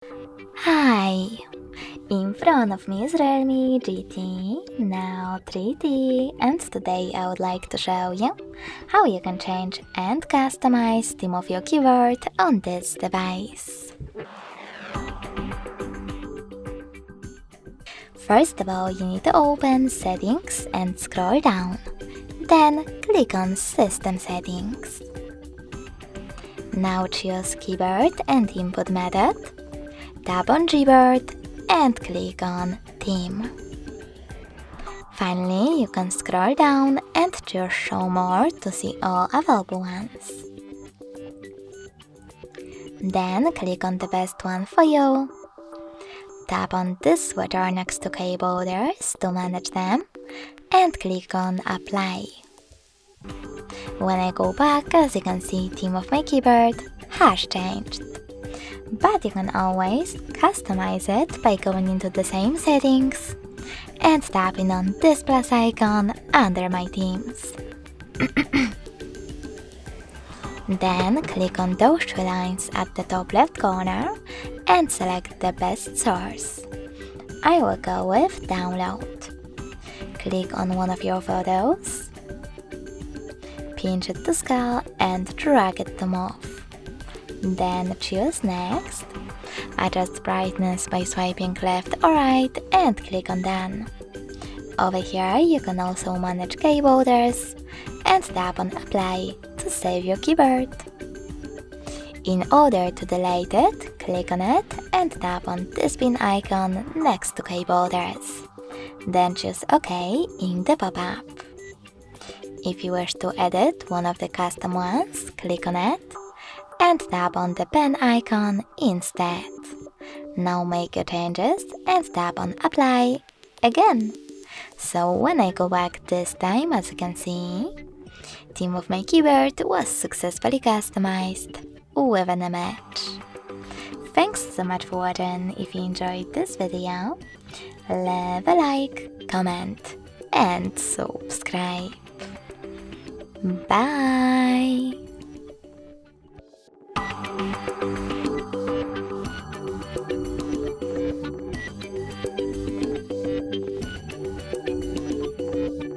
Hi! In front of me is Realme GT NEO 3T, and today I would like to show you how you can change and customize theme of your keyboard on this device. First of all, you need to open Settings and scroll down. Then click on System Settings. Now choose Keyboard and Input Method. Tap on Keyboard and click on Theme. Finally, you can scroll down and choose Show More to see all available ones. Then click on the best one for you. Tap on this switcher next to cable holders to manage them and click on Apply. When I go back, as you can see, theme of my keyboard has changed. But you can always customize it by going into the same settings and tapping on this plus icon under my themes. Then click on those two lines at the top left corner and select the best source. I will go with Download. Click on one of your photos, pinch it to scale and drag it to move. Then choose Next, adjust brightness by swiping left or right and click on Done. Over here you can also manage cable holders and tap on Apply to save your keyboard. In order to delete it, click on it and tap on this pin icon next to cable holders. Then choose OK in the pop-up. If you wish to edit one of the custom ones, click on it and tap on the pen icon instead. Now make your changes and tap on Apply again. So when I go back this time, as you can see, theme of my keyboard was successfully customized with an image. Thanks so much for watching. If you enjoyed this video, leave a like, comment and subscribe. Bye!